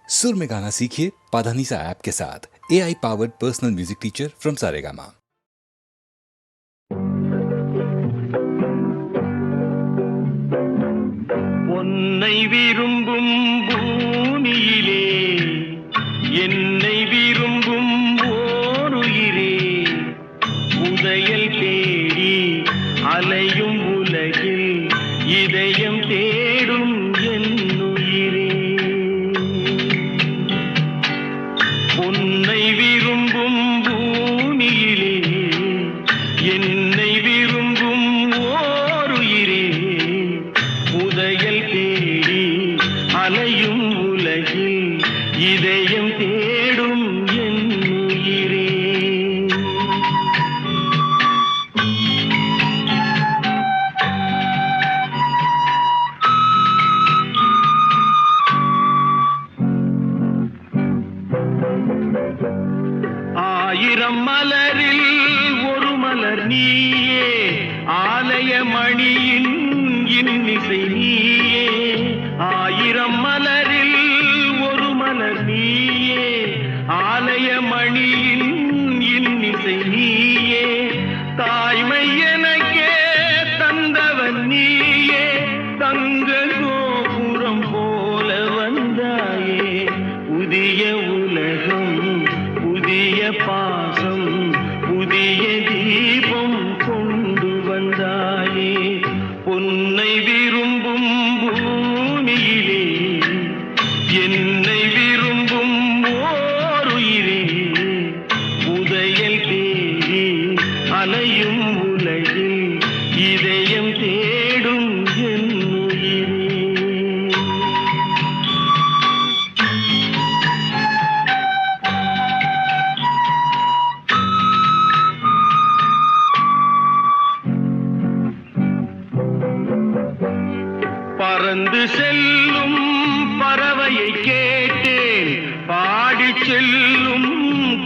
सुर में गाना सीखिए पाधानीसा ऐप के साथ। AI powered personal music teacher from Saregama. உன்னை விரும்பும் பூமியிலே என்னை விரும்பும் ஓருயிரே, உதயல் தேடி அலையும் உலகில் இதயம் தேடும் என்னுயிரே. உன்னை விரும்பும் பூமியிலே என்னை விரும்பும் ஓருயிரே, உதயல் தேடி அலையும் உலகில் இதயம் தேடும் என்னுயிரே. ஆயிரம் மலரில் ஒரு மலர் நீயே, ஆலய மணியின் இன்னிசை நீயே. ஆயிரம் மலரில் ஒரு மலர் நீயே, ஆலய மணியின் இன்னிசை நீயே. தாய்மை எனக்கே தந்தவன் நீயே, தங்க கோபுரம் போல வந்தாயே. புதிய உலகம் புதிய பாசம் புதிய தீபம் கொண்டு வந்தாயே. பொன்னை விரும்பும் பூமியிலே என்னை விரும்பும் ஓருயிரே, உதயல் தேடி அலையும் உலகில் இதயம் தேடும் என்னுயிரே. பறந்து செல்லும் பறவையை கேட்டேன், பாடிச் செல்லும்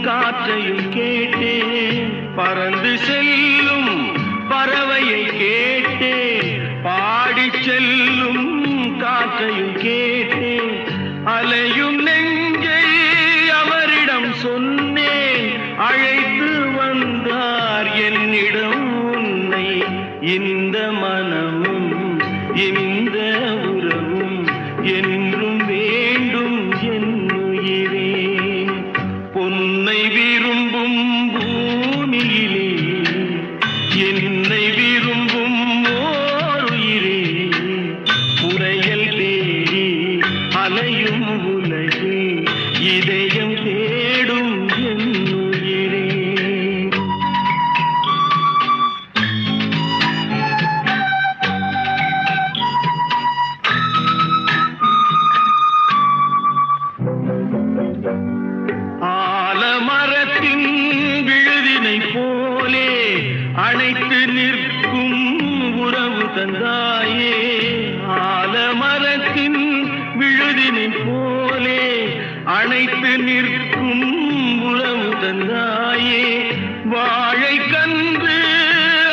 காற்றையும் கேட்டேன். பறந்து செல்லும் பறவையை கேட்டேன், பாடிச் செல்லும் காற்றையும் கேட்டேன். அலையும் நெஞ்சை அவரிடம் சொன்னேன், அழைத்து வந்தார் என்னிடம் உன்னை. இந்த மனமும் இந்த உறவும் என்றும் வேண்டும் என்னுயிரே. பொன்னை விரும்பும் பூமியிலே என்னை விரும்பும் ஓருயிரே, உரையல் தேடி அலையும் உலகில் இதயம் தேடும் என்னுயிரே. ஆலமரத்தின் விழுதினை போலே அணைத்து நிற்கும் உறவு தந்தாயே. ஆலமரத்தின் விழுதினை போலே அணைத்து நிற்கும் உறவு தந்தாயே. வாழை கன்று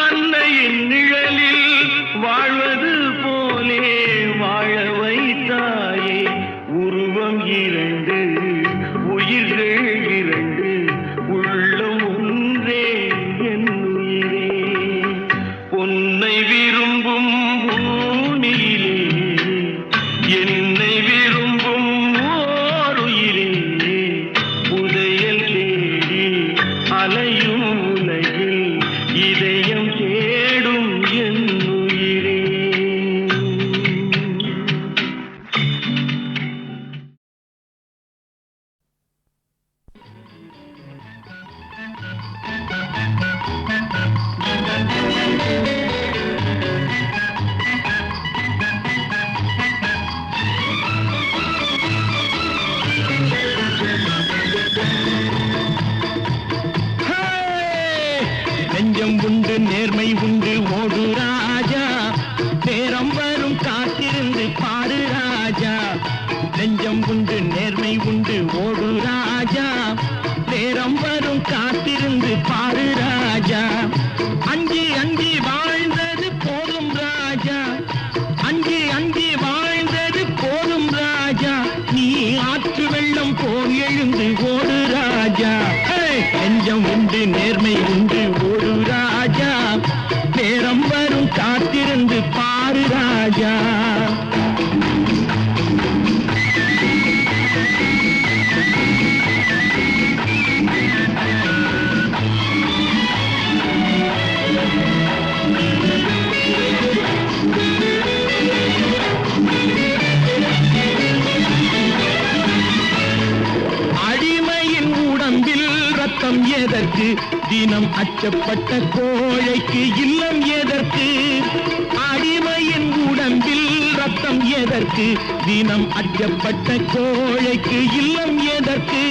அன்னையின் நிழலில் வாழ்வது போலே வாழ வைத்தாயே. உருவம் இரண்டு உயிர்கள் இரண்டு, உள்ளம் ஒன்றே என்னுயிரே. பொன்னை விரும்பும் பூமியிலே என்னை விரும்பும் ஓருயிரே, உதயல் தேடி அலையும் உலகில் இதயம் தேடும் என்னுயிரே. நெஞ்சம் உண்டு நேர்மை உண்டு ஓடு ராஜா, நேரம் வரும் காத்திருந்து பாடு ராஜா. நெஞ்சம் உண்டு நேர்மை உண்டு ஓடு ராஜா, நேரம் வரும் காத்திருந்து பாடு ராஜா. அஞ்சி அஞ்சி வாழ்ந்தது போதும் ராஜா, அஞ்சி அஞ்சி வாழ்ந்தது போதும் ராஜா. நீ ஆற்று வெள்ளம் போல் எழுந்து ஓடு ராஜா. நெஞ்சம் உண்டு நேர்மை உண்டு ஓடு ராஜா, நேரம் வரும் காத்திருந்து பாரு ராஜா. எதற்கு தினம் அச்சப்பட்ட கோழைக்கு இல்லம் எதற்கு? அடிமையின் உடம்பில் ரத்தம் எதற்கு? தினம் அச்சப்பட்ட கோழைக்கு இல்லம் எதற்கு?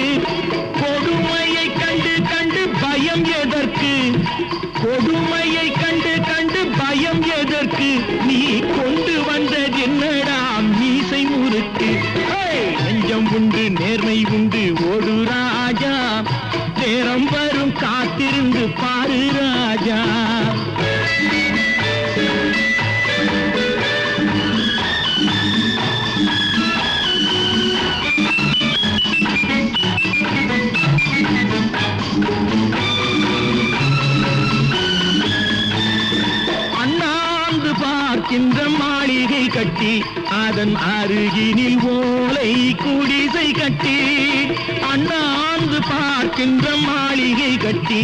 கொடுமையை கண்டு கண்டு பயம் எதற்கு? கொடுமையை கண்டு கண்டு பயம் எதற்கு? நீ கொண்டு வந்தது என்னடா மீசை முறுக்கு? நெஞ்சம் உண்டு நேர்மை உண்டு ஓடு ராஜா, நேரம் வரும் காத்திருந்து பாரு ராஜா. அண்ணாந்து பார்க்கின்ற மாளிகை கட்டி அதன் அருகினில் ஓலை குடிசை கட்டி, அண்ணாந்து பார்க்கின்ற மாளிகை கட்டி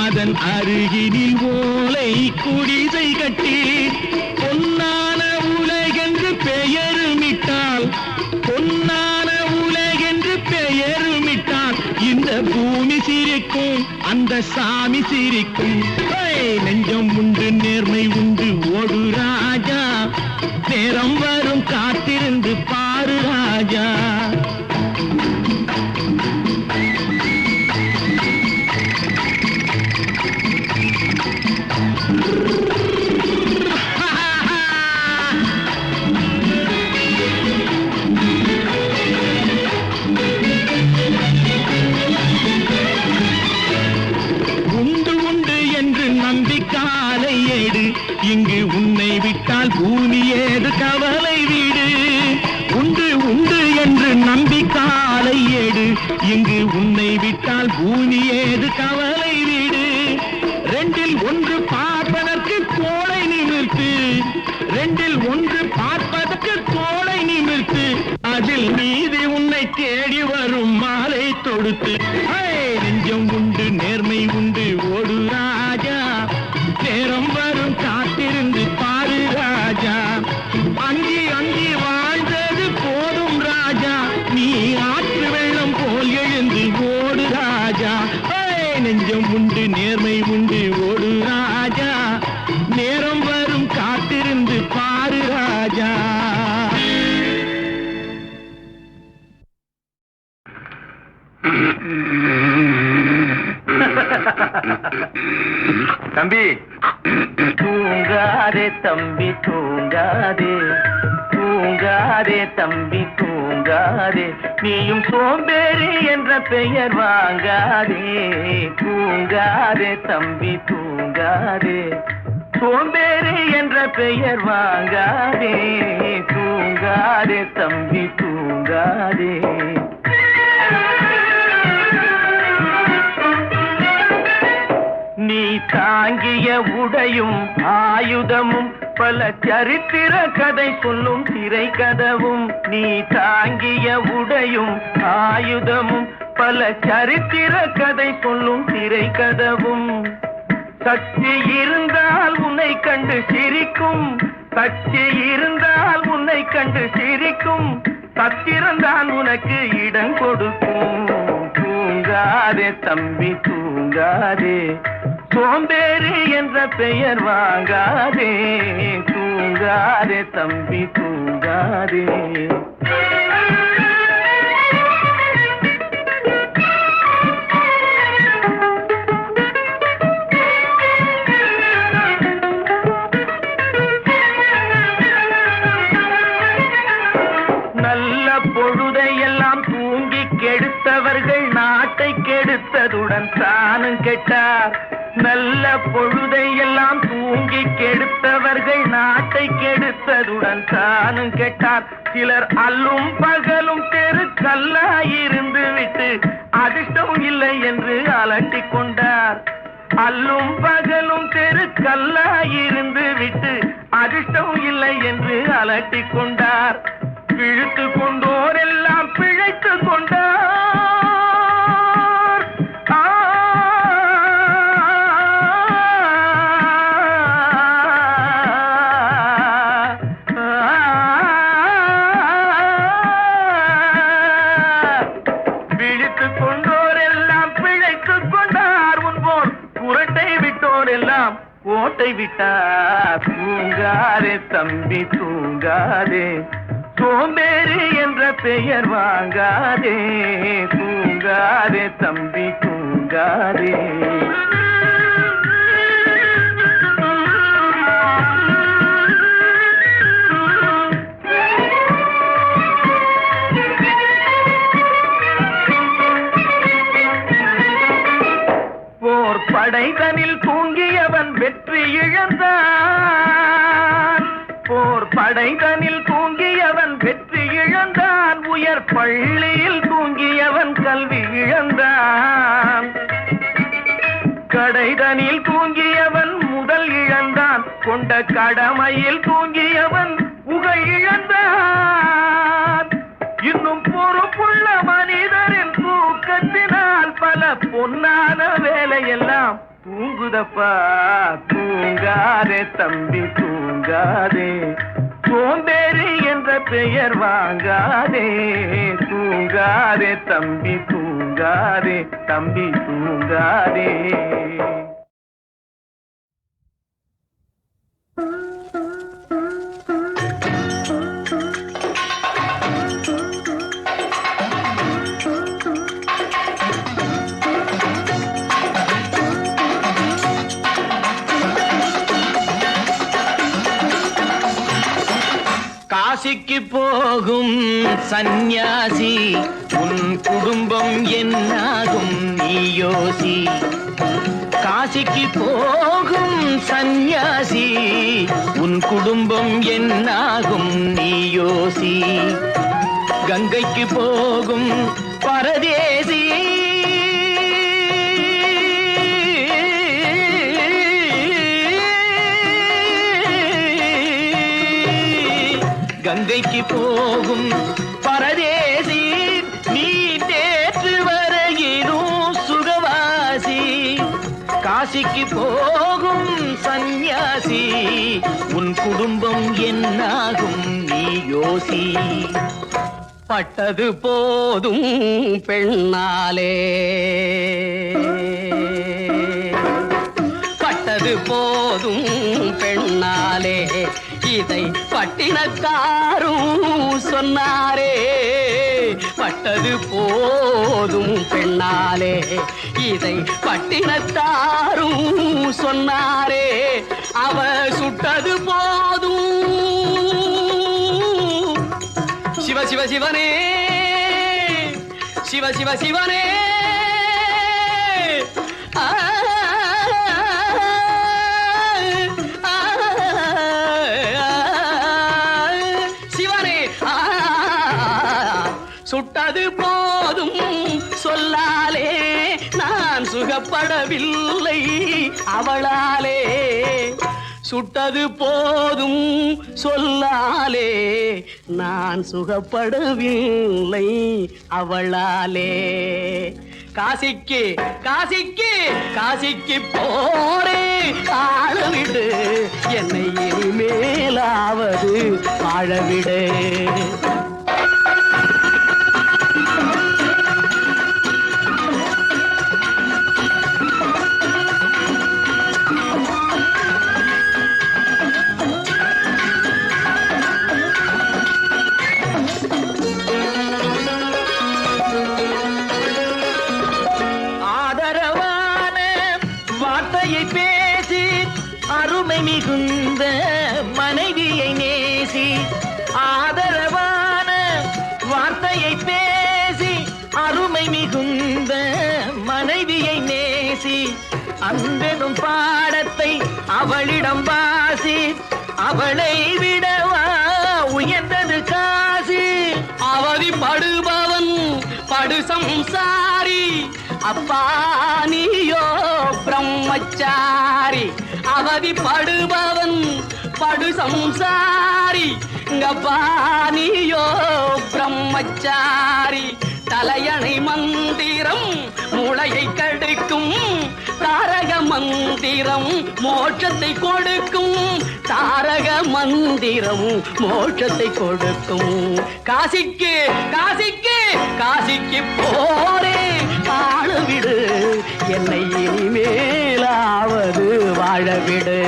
அதன் அருகினில் ஓலை குடிசை கட்டி, பொன்னான உலகென்று பெயருமிட்டால், பொன்னான உலகென்று பெயருமிட்டால் இந்த பூமி சிரிக்கும் அந்த சாமி சிரிக்கும். நெஞ்சம் உண்டு நேர்மை உண்டு ஓடு ராஜா, நேரம் வரும் காத்திருந்து பாரு ராஜா. இங்கு உன்னை விட்டால் பூமி ஏது கவலை வீடு. உண்டு உண்டு என்று நம்பி காலை ஏடு, இங்கு உன்னை விட்டால் பூமி ஏது கவலை வீடு. ரெண்டில் ஒன்று பார்ப்பதற்கு கோளை நிமிர்த்து, ரெண்டில் ஒன்று பார்ப்பதற்கு கோளை நிமிர்த்து, அதில் மீதி உன்னை தேடி வரும் மாலை தொடுத்து. நெஞ்சம் உண்டு நேர்மை உண்டு ஓடு ராஜா, நேரம் வரும் காத்திருந்து பாரு ராஜா. அங்கி அங்கி வாழ்ந்தது போதும் ராஜா, நீ ஆற்று வெள்ளம் போல் எழுந்து ஓடு ராஜா. நெஞ்சம் உண்டு நேர்மை உண்டு ஓடு ராஜா, நேரம் வரும் காத்திருந்து பாரு ராஜா. தம்பி தூங்காதே, தம்பி தூங்காதே, தூங்காதே தம்பி தூங்காதே, நீயும் சோம்பேறி என்ற பெயர் வாங்காதே. தூங்காதே தம்பி தூங்காதே, சோம்பேறி என்ற பெயர் வாங்காதே. தூங்காதே தம்பி தூங்காதே. நீ தாங்கிய உடையும் ஆயுதமும் பல சரித்திர கதை சொல்லும் திரை கதவும். நீ தாங்கிய உடையும் ஆயுதமும் பல சரித்திர கதை சொல்லும் திரை கதவும். சக்தி இருந்தால் உன்னை கண்டு சிரிக்கும், சக்தி இருந்தால் உன்னை கண்டு சிரிக்கும், சத்திரந்தான் உனக்கு இடம் கொடுக்கும். தூங்காதே தம்பி தூங்காதே, சோம்பேறி என்ற பெயர் வாங்காதே. தூங்காதே தம்பி தூங்காதே. நல்ல பொழுதையெல்லாம் தூங்கி கெடுத்தவர்கள் நாட்டை கெடுத்ததுடன் தானும் கெட்டார். நல்ல பொழுதையெல்லாம் தூங்கி கெடுத்தவர்கள் நாட்டை கெடுத்ததுடன் தானும் கெட்டார். சிலர் அல்லும் பகலும் தெருக்கல்லாயிருந்து அதிர்ஷ்டம் இல்லை என்று அலட்டிக் கொண்டார். அல்லும் பகலும் தெருக்கல்லாயிருந்து விட்டு அதிர்ஷ்டம் இல்லை என்று அலட்டிக் கொண்டார். பிழைத்து கொண்டோர் எல்லாம் பிழைத்து கொண்டார். விழித்துக் கொண்டோர் எல்லாம் பிழைத்துக் கொண்டார். முன்போர் புரட்டை விட்டோர் எல்லாம் கோட்டை விட்டார். தூங்காதே தம்பி தூங்காதே, சோம்பேறி என்ற பெயர் வாங்காதே. தூங்காதே தம்பி தூங்காதே. போர் படைதனில் தூங்கியவன் வெற்றி இழந்தான். போர் படைதனில் தூங்கியவன் வெற்றி இழந்தான். உயர் பள்ளியில் தூங்கியவன் கல்வி இழந்தான். கடைதனில் தூங்கியவன் முதல் இழந்தான். கொண்ட கடமையில் தூங்கியவன் புகழ் இழந்தான். இன்னும் பொறுப்புள்ள மனிதரின் தூக்கத்தினால் பல பொன்னான வேலையெல்லாம் தூங்குதப்பா. தூங்காதே தம்பி தூங்காதே, சோம்பேறி என்ற பெயர் வாங்காதே. தூங்காதே தம்பி தூங்காதே, தம்பி தூங்காதே. காசிக்கு போகும் சந்நியாசி, உன் குடும்பம் என்னாகும் நீ யோசி. காசிக்கு போகும் சந்நியாசி, உன் குடும்பம் என்னாகும் நீ யோசி. கங்கைக்கு போகும் பரதேசி, கங்கைக்கு போகும் பரதேசி, நீ நேற்று வரையிலும் சுகவாசி. காசிக்கு போகும் சந்நியாசி, உன் குடும்பம் என்னாகும் நீ யோசி. பட்டது போதும் பெண்ணாலே, பட்டது போதும் பெண்ணாலே, இதை பட்டினக்காரும் சொன்னாரே. பட்டது போதும் பெண்ணாலே, இதை பட்டினத்தாரும் சொன்னாரே. அவ சுட்டது போதும் சிவ சிவ சிவனே, சிவ சிவ சிவனே. சுட்டது போதும் சொல்லாலே, நான் சுகப்படவில்லை அவளாலே. சுட்டது போதும் சொல்லாலே, நான் சுகப்படவில்லை அவளாலே. காசிக்கு காசிக்கு காசிக்கு போரே ஆளவிடு, என்னை இனிமேலாவது வாழவிடு. பேசி அருமை மிகுந்த மனைவியை நேசி. ஆதரவான வார்த்தையை பேசி அருமை மிகுந்த மனைவியை நேசி. அன்பெனும் பாடத்தை அவளிடம் வாசி, அவளை விடவா உயர்ந்தது காசி. அவதிப்படுபவன் படு சம்சாரி அப்பா நீயோ பிரம்மச்சாரி அவதிப்படுபவன் படு சம்சாரி அப்பா நீயோ பிரம்மச்சாரி தலையணை மந்திரம் மூளையை கடுக்கும் தாரக மந்திரம் மோட்சத்தை கொடுக்கும் தாரக மந்திரம் மோட்சத்தை கொடுக்கும் காசிக்கு காசிக்கு காசிக்கு போரே ஆளவிடு என்னை இனிமேலாவது வாழவிடு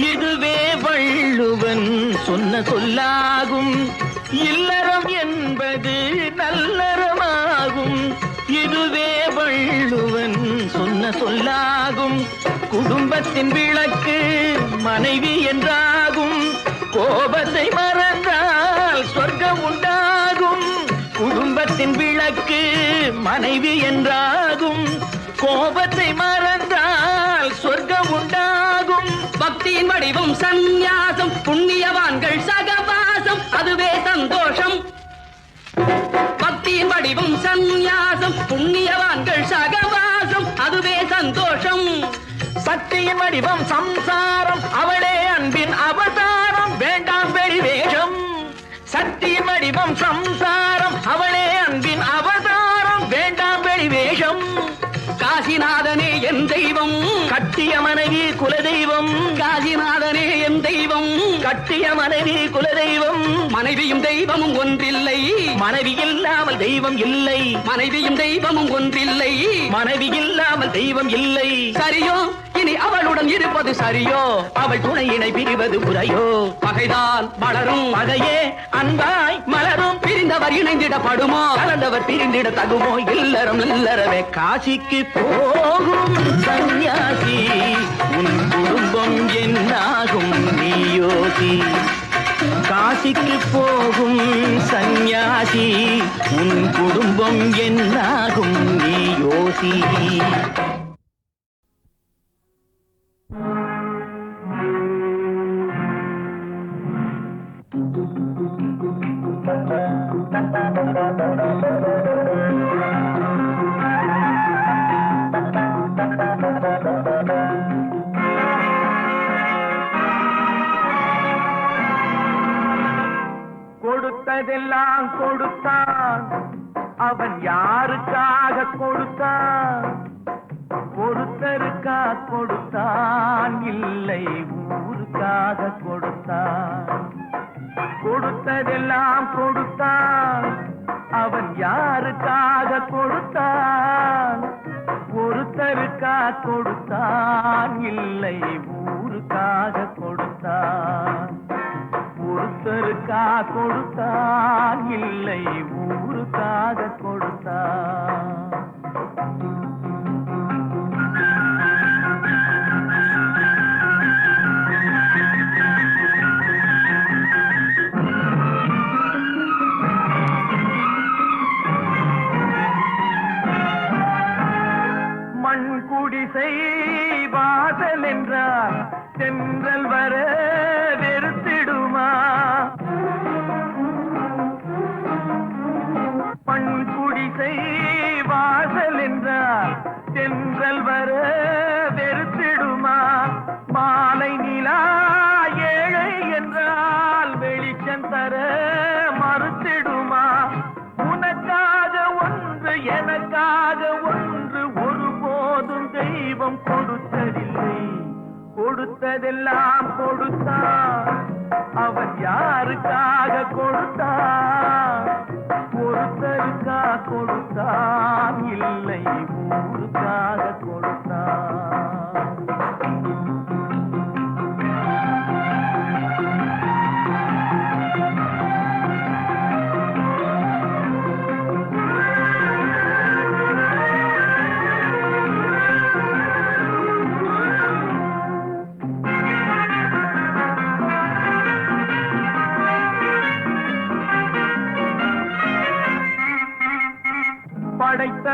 இதுவே வள்ளுவன் சொன்ன சொல்லாகும் இல்லறம் என்பது நல்லறமாகும் இதுவே வள்ளுவன் சொன்ன சொல்லாகும் குடும்பத்தின் விளக்கு மனைவி என்றாகும் கோபத்தை மறந்தால் சொர்க்கம் உண்டாகும் குடும்பத்தின் விளக்கு மனைவி என்றாகும் கோபத்தை மறந்தால் சொர்க்கம் உண்டாகும் பக்தியின் வடிவம் சந்நியாசம் புண்ணியவான்கள் சகவாசம் அதுவே சந்தோஷம் பக்தியின் வடிவம் சந்நியாசம் புண்ணியவான்கள் சகவாசம் அதுவே சந்தோஷம் சக்தியின் வடிவம் சம்சாரம் அவளே அன்பின் அவதாரம் வேண்டாம் வெளிவேஷம் சக்தியின் வடிவம் சம்சாரம் அவளே அன்பின் அவதாரம் வேண்டாம் வெளிவேஷம் காசிநாதனே என் தெய்வம் கட்டிய மனைவி குலதெய்வம் காசிநாதனே என் தெய்வம் கட்டிய மனைவி குலதெய்வம் மனைவியும் தெய்வமும் ஒன்றில்லை மனைவி இல்லாமல் தெய்வம் இல்லை மனைவியும் தெய்வமும் ஒன்றில்லை மனைவி இல்லாமல் தெய்வம் இல்லை சரியோ இனி அவளுடன் இருப்பது சரியோ அவள் துணையினை பிரிவது முறையோ பகைதான் வளரும் பகையே அன்பாய் மலரும் பிரிந்தவர் இணைந்திடப்படுமோ கலந்தவர் பிரிந்திட தகுமோ இல்லறம் இல்லறவே காசிக்கு போகும் சன்னியாசி உன் குடும்பம் என்னாகும் நீ யோகி காசிக்கு போகும் சன்னியாசி உன் குடும்பம் என்னாகும் நீ யோசி கொடுத்ததெல்லாம் கொடுத்தான் அவன் யாருக்காக கொடுத்தான் ஒருத்தருக்கா கொடுத்தான் இல்லை ஊருக்காக கொடுத்தான் கொடுத்ததெல்லாம் கொடுத்தான் அவன் யாருக்காக கொடுத்தான் ஒருத்தருக்கா கொடுத்தான் இல்லை ஊருக்காக கொடுத்தான் ஒருத்தருக்கா கொடுத்தான் இல்லை ஊருக்காக கொடுத்தான் மண் குடிசை வாசல் என்றால் தென்றல் வர வெறுத்திடுமா மண் குடிசை வாசல் என்றால் தென்றல் வர வெறுத்திடுமா மாலை நிலா ஏழை என்றால் வெளிச்சம் தர மறுத்திடுமா உனக்காக ஒன்று எனக்காக ஒன்று ஒருபோதும் தெய்வம் கொடுத்ததில்லை கொடுத்ததெல்லாம் கொடுத்தான் அவன் யாருக்காக கொடுத்தான் ஒருத்தருக்கா கொடுத்தான் இல்லை ஊருக்காக கொடுத்தான்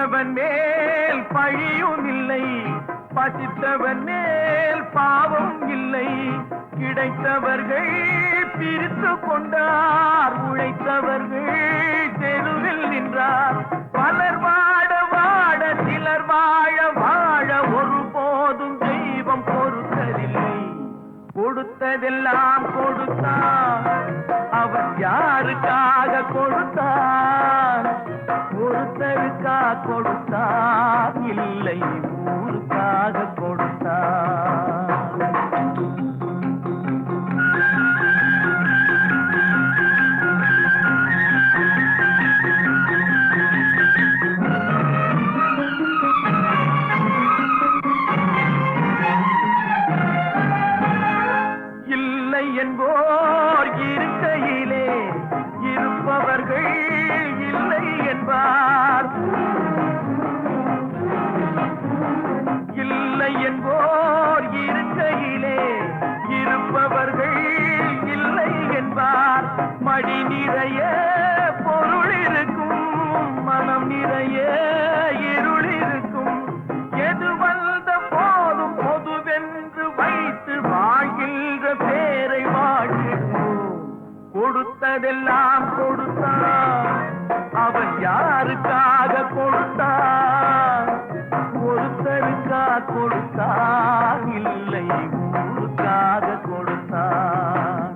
படைத்தவன் மேல் பழியும் இல்லை, பசித்தவன் மேல் பாவம் இல்லை. கிடைத்தவர்கள் பிரித்து கொண்டார், உழைத்தவர்கள் தெருவில் நின்றார். பலர் வாட வாட சிலர் வாழ வாழ ஒருபோதும் தெய்வம் பொறுத்ததில்லை. கொடுத்ததெல்லாம் கொடுத்தான், அவன் யாருக்காக கொடுத்தான்? ஒருத்தருக்கா கொடுத்தான், இல்லை ஊருக்காக கொடுத்தான். இல்லை என்போர் இருக்கையிலே இருப்பவர்கள் இல்லை என்பார். இல்லை என்போர் இருக்கையிலே இருப்பவர்கள் இல்லை என்பார். மடி நிறைய பொருள் இருக்கும், மனம் நிறைய இருள் இருக்கும். எது வந்த போதும் பொதுவென்று வைத்து வாழ்கின்ற பேரை வாழ்கின்றோம். கொடுத்ததெல்லாம் கொடுத்தான், அவன் யாருக்காக கொடுத்தான்? ஒருத்தருக்கா கொடுத்தான், இல்லை ஊருக்காக கொடுத்தான்.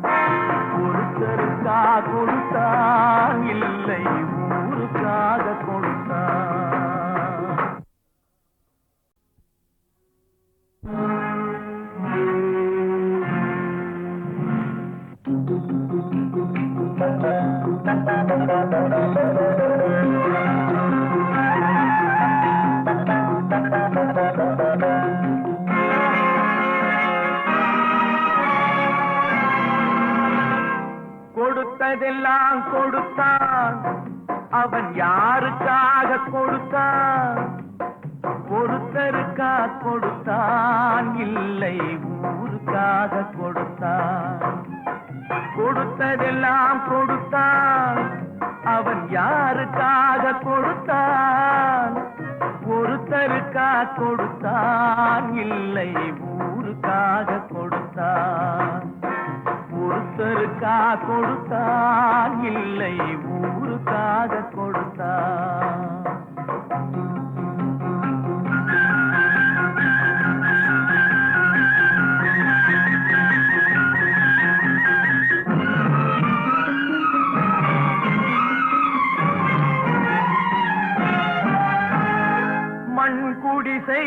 ஒருத்தருக்கா கொடுத்தான், இல்லை ஊருக்காக கொடுத்தான். கொடுத்ததெல்லாம் கொடுத்தான், அவன் யாருக்காக கொடுத்தான்? ஒருத்தருக்கா கொடுத்தான், இல்லை ஊருக்காக கொடுத்தான். கொடுத்ததெல்லாம் கொடுத்தான், அவன் யாருக்காக கொடுத்தான்? ஒருத்தருக்கா கொடுத்தான், இல்லை ஊருக்காக கொடுத்தான். ஒருத்தருக்கா கொடுத்தான், இல்லை ஊருக்காக கொடுத்தான். மண் குடிசை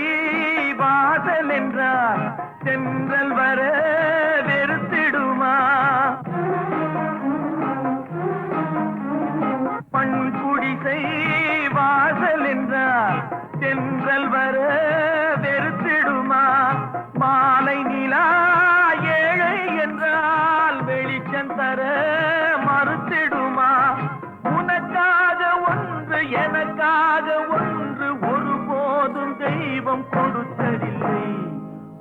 வாசல் என்றார் தென்றல் வர வெறுத்திடுமா? மண் குடிசை வாசல் என்றார் தென்றல் வர வெறுத்திடுமா? மாலை நிலா ஏழை என்றால் வெளிச்சம் தர மறுத்திடுமா? உனக்காக ஒன்று எனக்காக ஒன்று ஒருபோதும் தெய்வம் கொடுத்ததில்லை.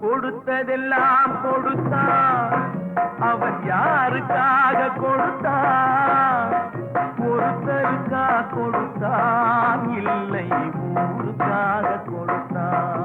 கொடுத்ததெல்லாம் கொடுத்தான், அவன் யாருக்காக கொடுத்தான்? ஒருத்தருக்கா கொடுத்தான், இல்லை ஊருக்காக கொடுத்தான்.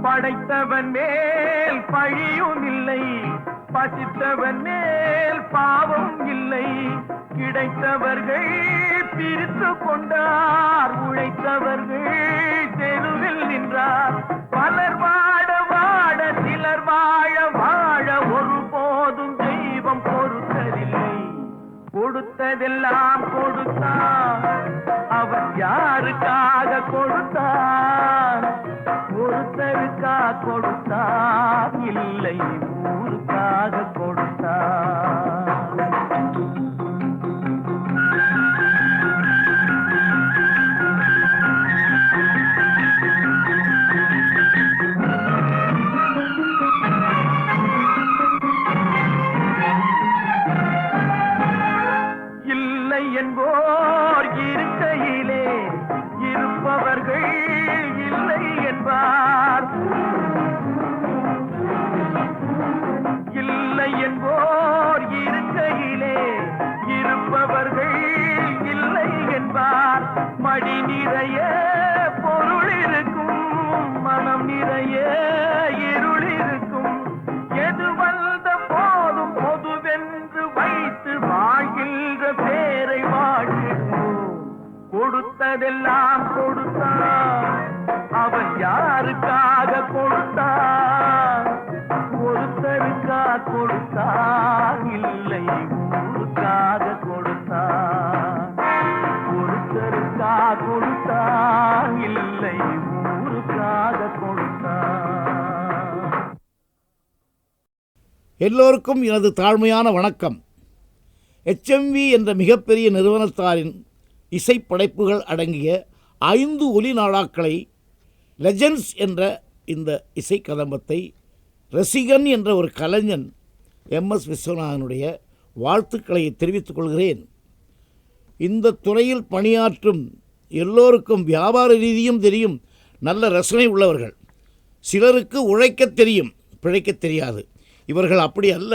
படைத்தவன் மேல் பழியும் இல்லை, பசித்தவன் மேல் பாவம் இல்லை. கிடைத்தவர்கள் பிரித்து கொண்டார், உழைத்தவர்கள் தெருவில் நின்றார். பலர் வாட வாட சிலர் வாழ வாழ ஒருபோதும் தெய்வம் பொறுத்ததில்லை. கொடுத்ததெல்லாம் கொடுத்தான், அவன் யாருக்காக கொடுத்தான்? ஒருத்தருக்கா கொடுத்தான், இல்லை ஊருக்காக கொடுத்தான். என்போர் இருக்கையிலே இருப்பவர்கள் இல்லை என்பார். இல்லை என்போர் இருக்கையிலே இருப்பவர்கள் இல்லை என்பார். மடி நிறைய பொருள் இருக்கும், மனம் நிறைய இருள் இருக்கும். எது வந்த போதும் பொதுவென்று வைத்து வாழ்கின்ற பேரை வாழ்கிறோம். கொடுத்ததெல்லாம் கொடுத்தான், அவன் யாருக்காக கொடுத்தான்? ஒருத்தருக்கா கொடுத்தான், இல்லை ஊருக்காக கொடுத்தான். ஒருத்தருக்கா கொடுத்தான், இல்லை ஊருக்காக கொடுத்தான். எல்லோருக்கும் எனது தாழ்மையான வணக்கம். HMV என்ற மிகப்பெரிய நிறுவனத்தாரின் இசைப்படைப்புகள் அடங்கிய 5 ஒலி நாடாக்களை லெஜெண்ட்ஸ் என்ற இந்த இசை கதம்பத்தை ரசிகன் என்ற ஒரு கலைஞன் MS விஸ்வநாதனுடைய வாழ்த்துக்களை தெரிவித்துக் கொள்கிறேன். இந்த துறையில் பணியாற்றும் எல்லோருக்கும் வியாபார ரீதியும் தெரியும், நல்ல ரசனை உள்ளவர்கள். சிலருக்கு உழைக்கத் தெரியும், பிழைக்கத் தெரியாது. இவர்கள் அப்படி அல்ல.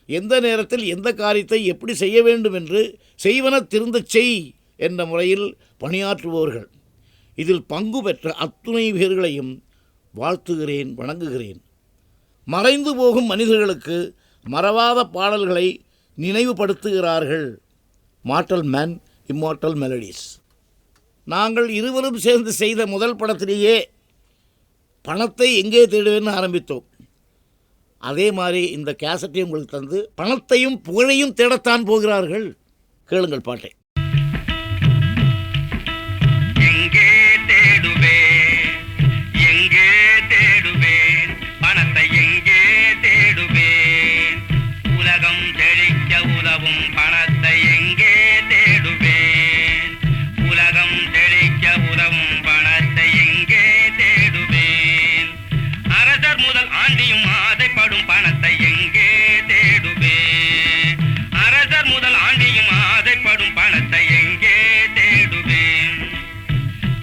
எந்த நேரத்தில் எந்த காரியத்தை எப்படி செய்ய வேண்டும் என்று செய்வன திருந்தச் செய் என்ற முறையில் பணியாற்றுபவர்கள். இதில் பங்கு பெற்ற அத்துணை பேர்களையும் வாழ்த்துகிறேன், வணங்குகிறேன். மறைந்து போகும் மனிதர்களுக்கு மறவாத பாடல்களை நினைவுபடுத்துகிறார்கள். Mortal man immortal melodies. நாங்கள் இருவரும் சேர்ந்து செய்த முதல் படத்திலேயே பணத்தை எங்கே தேடுவேன்னு ஆரம்பித்தோம். அதே மாதிரி இந்த கேசட்டையும் உங்களுக்கு தந்து பணத்தையும் புகழையும் தேடத்தான் போகிறார்கள். கேளுங்கள் பாட்டை. எங்கே தேடுவேன், எங்கே தேடுவேன், பணத்தை எங்கே தேடுவேன், உலகம் செழிக்க உதவும் பணத்தை எங்கே தேடுவேன், உலகம் செழிக்க உதவும் பணத்தை எங்கே தேடுவேன், அரசர் முதல் ஆண்டியும் ஆசைப்படும் பணத்தை எங்கே தேடுவேன், அரசர் முதல் ஆண்டியும் ஆசைப்படும் பணத்தை எங்கே தேடுவேன்,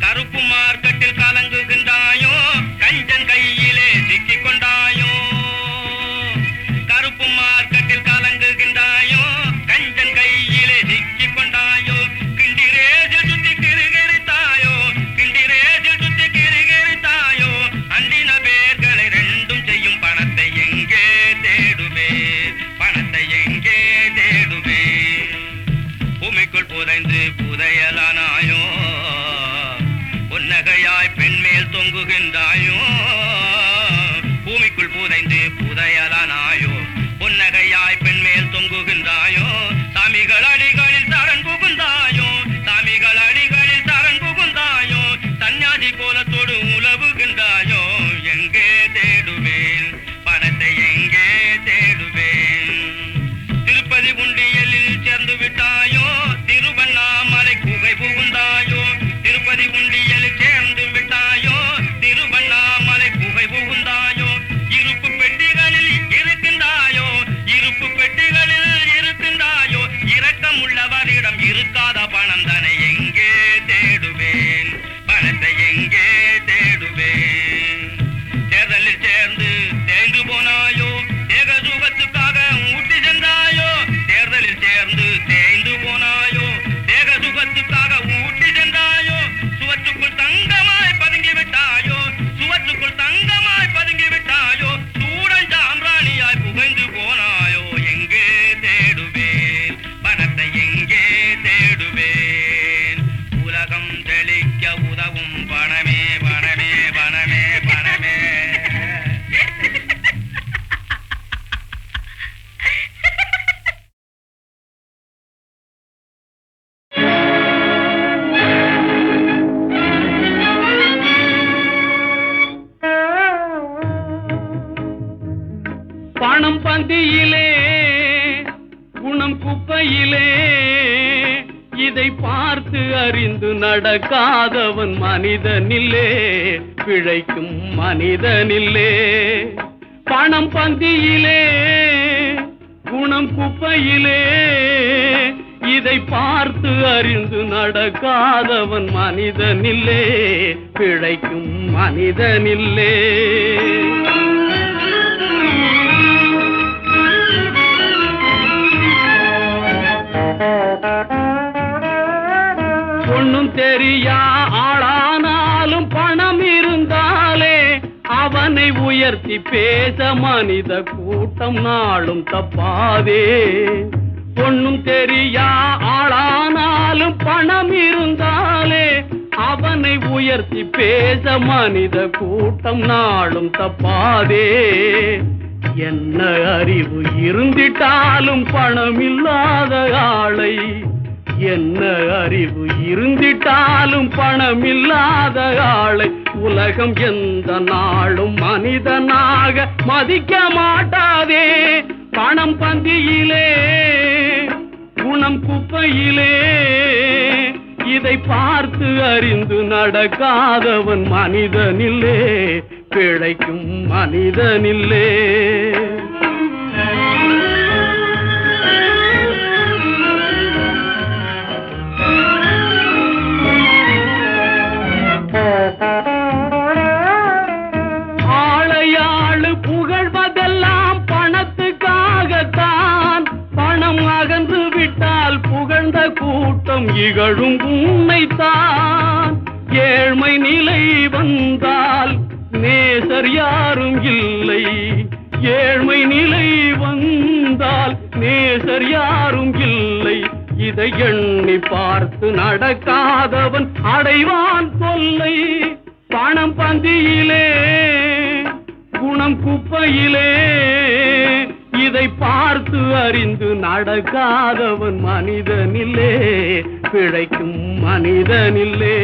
கருப்பு மார்க்கெட்டில் கலங்குகின்றாயோ, கஞ்சன் கையிலே சிக்கிக் கொண்டாயோ, கருப்பு மார்க்கெட்டில் கலங்குகின்றாயோ, கஞ்சன் கையிலே சிக்கிக் கொண்டாயோ, கிண்டிரேஜில் சுத்தி கிருகிரித்தாயோ, கிண்டிரேஜில் சுத்தி கிருகிரித்தாயோ, அண்டின பேர்களை ரெண்டும் செய்யும் பணத்தை எங்கே தேடுவேன், பணத்தை எங்கே தேடுவேன், பூமிக்குள் புதைந்து புதையலானாயோ, பொன்னகையாய் பெண்மேல் தொங்குகின்றாயோ, பூமிக்குள் புதைந்து புதையலானாயோ, பொன்னகையாய் பெண்மேல் தொங்குகின்றாயோ, சாமிகள் அடிகளில் சரண் புகுந்தாயோ, சாமிகள் அடிகளில் சரண் புகுந்தாயோ, சன்னியாசி கோலத்தோடு உலவுகின்றாயோ, எங்கே தேடுவேன், பணத்தை எங்கே தேடுவேன், திருப்பதி உண்டியலில் சேர்ந்து விட்டாயோ, திருவண்ணாமலை குகை புகுந்தாயோ, திருப்பதி உண்டியலில் சேர்ந்து விட்டாயோ, திருவண்ணாமலை குகை புகுந்தாயோ, இருப்பு பெட்டிகளில் இருக்கின்றாயோ, இருப்பு பெட்டிகளில் இருக்கின்றாயோ, இரக்கமுள்ளவரிடம் இருக்காத பணம் தானே எங்கே தேடுவேன், பணத்தை எங்கே தேடுவேன், தேர்தலில் சேர்ந்து தேய்ந்து போனாயோ, தேக சுகத்துக்காக ஊட்டி சென்றாயோ, தேர்தலில் சேர்ந்து தேய்ந்து போனாயோ, தேக சுகத்துக்காக ஊட்டி சென்றாயோ, சுவற்றுக்குள் தங்கமாய் பதுங்கி விட்டாயோ, சுவற்றுக்குள் தங்கமாய் பதுங்கி விட்டாயோ, சூடன் சாம்பிராணியாய் புகைந்து போனாயோ, எங்கே தேடுவேன், பணத்தை எங்கே தேடுவேன், உலகம் தெளிக்க உதவும் பணமே பணமே பணமே பணமே. பணம் பந்தியிலே குணம் குப்பையிலே, இதை பார்த்து அறிந்து நடக்காதவன் மனிதனில்லே, பிழைக்கும் மனிதனில்லே. பணம் பந்தியிலே குணம் குப்பையிலே, இதை பார்த்து அறிந்து நடக்காதவன் மனிதனில்லே, பிழைக்கும் மனிதனில்லே. ஒண்ணும் தெரியா ஆளானாலும் பணம் இருந்தாலே அவனை உயர்த்தி பேச மனித கூட்டம் நாளும் தப்பாதே. ஒண்ணும் தெரியா ஆளானாலும் பணம் இருந்தாலே அவனை உயர்த்தி பேச மனித கூட்டம் நாளும் தப்பாதே. என்ன அறிவு இருந்திட்டாலும் பணம் இல்லாத ஆளை, என்ன அறிவு இருந்திட்டாலும் பணம் இல்லாத ஆளை உலகம் எந்த நாளும் மனிதனாக மதிக்க மாட்டாதே. பணம் பந்தியிலே, குணம் குப்பையிலே, இதை பார்த்து அறிந்து நடக்காதவன் மனிதனில்லே, பிழைக்கும் மனிதனில்லே. ஆளையாளு புகழ்வதெல்லாம் பணத்துக்காகத்தான். பணம் அகன்று விட்டால் புகழ்ந்த கூட்டம் இகழும் உன்னைத்தான். ஏழ்மை நிலை வந்தால் நேசர் யாரும் இல்லை, ஏழ்மை நிலை வந்தால் நேசர் யாரும் இல்லை. இதை எண்ணி பார்த்து நடக்காதவன் அடைவான் தொல்லை. பணம் பந்தியிலே, குணம் குப்பையிலே, இதை பார்த்து அறிந்து நடக்காதவன் மனிதனில்லே, பிழைக்கும் மனிதனில்லே.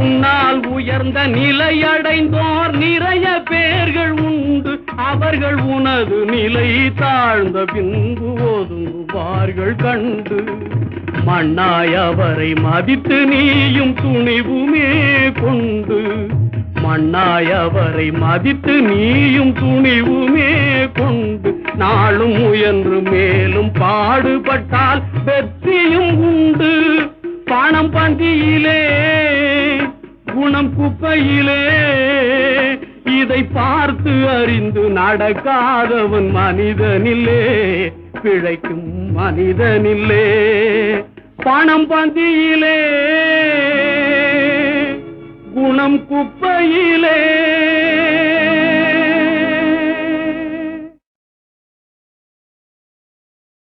உன்னால் உயர்ந்த நிலையடைந்தோர் நிறைய பேர்கள் உண்டு. அவர்கள் உனது நிலை தாழ்ந்த பின்பு ஒதுங்குவார்கள் கண்டு. மண்ணாய் அவரை மதித்து நீயும் துணிவுமே கொண்டு, மண்ணாய் அவரை மதித்து நீயும் துணிவுமே கொண்டு, நாளும் முயன்று மேலும் பாடுபட்டால் வெற்றியும் உண்டு. பணம் பந்தியிலே, குணம் குப்பையிலே, இதை பார்த்து அறிந்து நடக்காதவன் மனிதனில்லே, பிழைக்கும் மனிதனில்லே. பணம் பந்தியிலே, குணம் குப்பையிலே.